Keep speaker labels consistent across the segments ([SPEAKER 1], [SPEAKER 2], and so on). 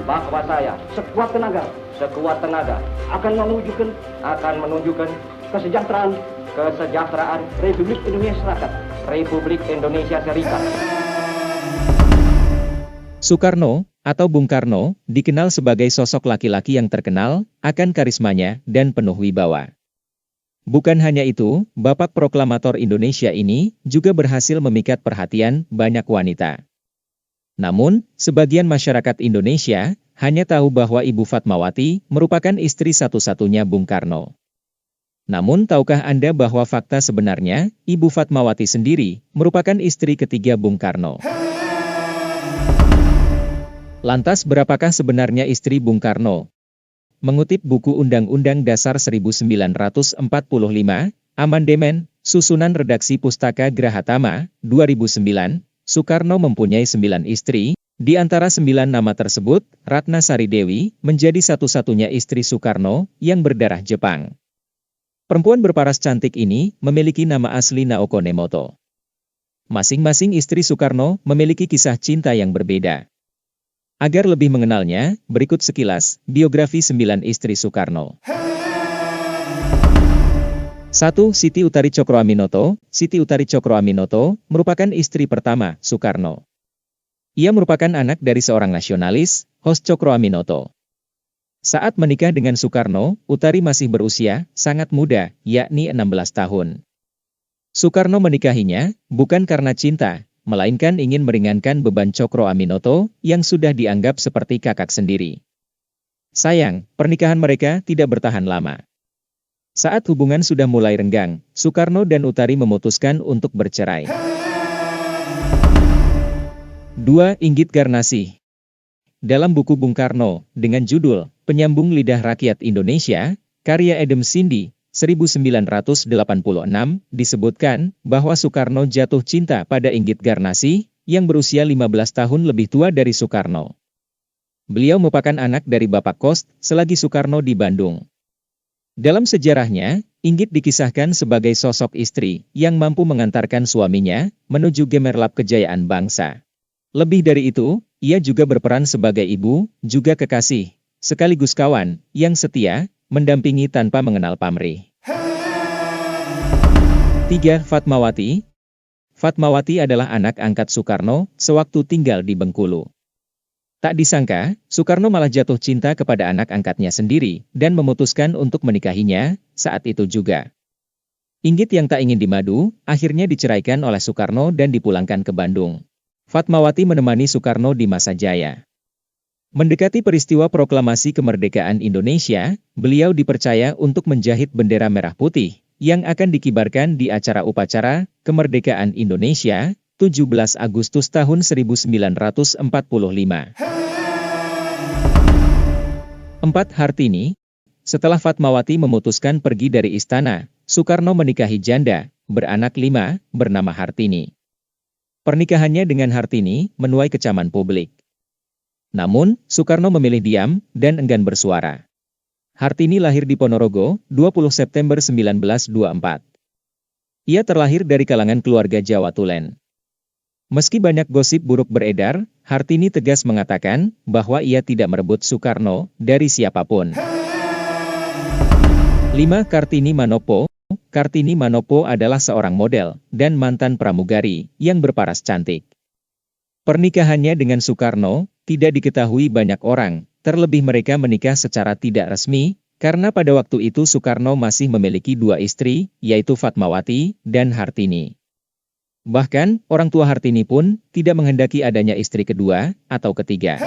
[SPEAKER 1] bahwa saya sekuat tenaga akan menunjukkan kesejahteraan Republik Indonesia Serikat.
[SPEAKER 2] Soekarno, atau Bung Karno, dikenal sebagai sosok laki-laki yang terkenal akan karismanya dan penuh wibawa. Bukan hanya itu, Bapak Proklamator Indonesia ini juga berhasil memikat perhatian banyak wanita. Namun, sebagian masyarakat Indonesia hanya tahu bahwa Ibu Fatmawati merupakan istri satu-satunya Bung Karno. Namun, tahukah Anda bahwa fakta sebenarnya, Ibu Fatmawati sendiri merupakan istri ketiga Bung Karno? Lantas berapakah sebenarnya istri Bung Karno? Mengutip buku Undang-Undang Dasar 1945, Amandemen, Susunan Redaksi Pustaka Grahatama, 2009, Soekarno mempunyai 9 istri, di antara 9 nama tersebut, Ratna Sari Dewi menjadi satu-satunya istri Soekarno yang berdarah Jepang. Perempuan berparas cantik ini memiliki nama asli Naoko Nemoto. Masing-masing istri Soekarno memiliki kisah cinta yang berbeda. Agar lebih mengenalnya, berikut sekilas biografi 9 istri Soekarno. 1. Siti Utari Cokroaminoto. Siti Utari Cokroaminoto merupakan istri pertama Soekarno. Ia merupakan anak dari seorang nasionalis, Hos Cokroaminoto. Saat menikah dengan Soekarno, Utari masih berusia sangat muda, yakni 16 tahun. Soekarno menikahinya bukan karena cinta, melainkan ingin meringankan beban Cokroaminoto yang sudah dianggap seperti kakak sendiri. Sayang, pernikahan mereka tidak bertahan lama. Saat hubungan sudah mulai renggang, Soekarno dan Utari memutuskan untuk bercerai. 2. Inggit Garnasih. Dalam buku Bung Karno, dengan judul Penyambung Lidah Rakyat Indonesia, karya Edem Sindi, 1986, disebutkan bahwa Soekarno jatuh cinta pada Inggit Garnasih, yang berusia 15 tahun lebih tua dari Soekarno. Beliau merupakan anak dari Bapak Kos, selagi Soekarno di Bandung. Dalam sejarahnya, Inggit dikisahkan sebagai sosok istri yang mampu mengantarkan suaminya menuju gemerlap kejayaan bangsa. Lebih dari itu, ia juga berperan sebagai ibu, juga kekasih, sekaligus kawan, yang setia, mendampingi tanpa mengenal pamrih. 3. Fatmawati. Fatmawati adalah anak angkat Soekarno sewaktu tinggal di Bengkulu. Tak disangka, Soekarno malah jatuh cinta kepada anak angkatnya sendiri dan memutuskan untuk menikahinya saat itu juga. Inggit yang tak ingin dimadu, akhirnya diceraikan oleh Soekarno dan dipulangkan ke Bandung. Fatmawati menemani Soekarno di masa jaya. Mendekati peristiwa proklamasi kemerdekaan Indonesia, beliau dipercaya untuk menjahit bendera merah putih, yang akan dikibarkan di acara upacara kemerdekaan Indonesia, 17 Agustus tahun 1945. 4. Hartini. Setelah Fatmawati memutuskan pergi dari istana, Soekarno menikahi janda, beranak 5, bernama Hartini. Pernikahannya dengan Hartini menuai kecaman publik. Namun, Soekarno memilih diam dan enggan bersuara. Hartini lahir di Ponorogo, 20 September 1924. Ia terlahir dari kalangan keluarga Jawa Tulen. Meski banyak gosip buruk beredar, Hartini tegas mengatakan bahwa ia tidak merebut Soekarno dari siapapun. 5. Kartini Manopo. Kartini Manopo adalah seorang model dan mantan pramugari yang berparas cantik. Pernikahannya dengan Soekarno tidak diketahui banyak orang, terlebih mereka menikah secara tidak resmi, karena pada waktu itu Soekarno masih memiliki 2 istri, yaitu Fatmawati dan Hartini. Bahkan, orang tua Hartini pun tidak menghendaki adanya istri kedua atau ketiga.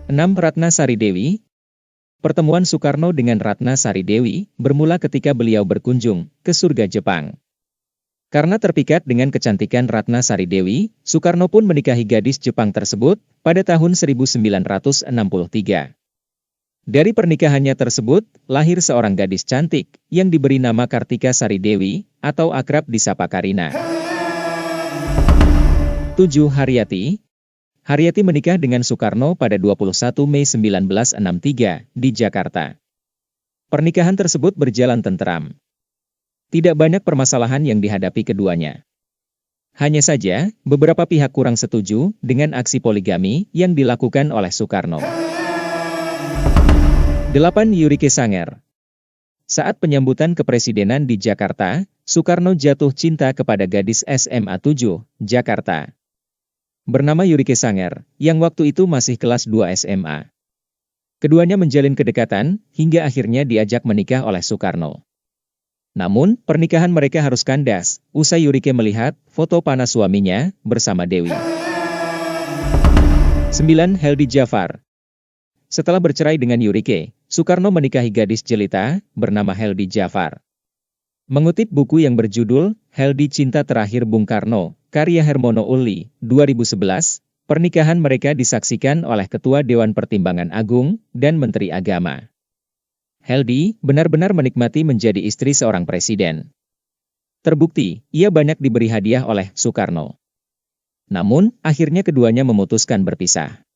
[SPEAKER 2] 6. Ratna Sari Dewi. Pertemuan Soekarno dengan Ratna Sari Dewi bermula ketika beliau berkunjung ke surga Jepang. Karena terpikat dengan kecantikan Ratna Sari Dewi, Soekarno pun menikahi gadis Jepang tersebut pada tahun 1963. Dari pernikahannya tersebut, lahir seorang gadis cantik yang diberi nama Kartika Sari Dewi atau akrab disapa Karina. 7. Haryati. Haryati menikah dengan Soekarno pada 21 Mei 1963 di Jakarta. Pernikahan tersebut berjalan tenteram. Tidak banyak permasalahan yang dihadapi keduanya. Hanya saja, beberapa pihak kurang setuju dengan aksi poligami yang dilakukan oleh Soekarno. 8. Yurike Sanger. Saat penyambutan kepresidenan di Jakarta, Soekarno jatuh cinta kepada gadis SMA 7, Jakarta. Bernama Yurike Sanger, yang waktu itu masih kelas 2 SMA. Keduanya menjalin kedekatan, hingga akhirnya diajak menikah oleh Soekarno. Namun, pernikahan mereka harus kandas, usai Yurike melihat foto panas suaminya bersama Dewi. 9. Heldi Jafar. Setelah bercerai dengan Yurike, Soekarno menikahi gadis jelita bernama Heldi Jafar. Mengutip buku yang berjudul Heldi Cinta Terakhir Bung Karno, karya Hermono Ulli, 2011, pernikahan mereka disaksikan oleh Ketua Dewan Pertimbangan Agung dan Menteri Agama. Heldi benar-benar menikmati menjadi istri seorang presiden. Terbukti, ia banyak diberi hadiah oleh Soekarno. Namun, akhirnya keduanya memutuskan berpisah.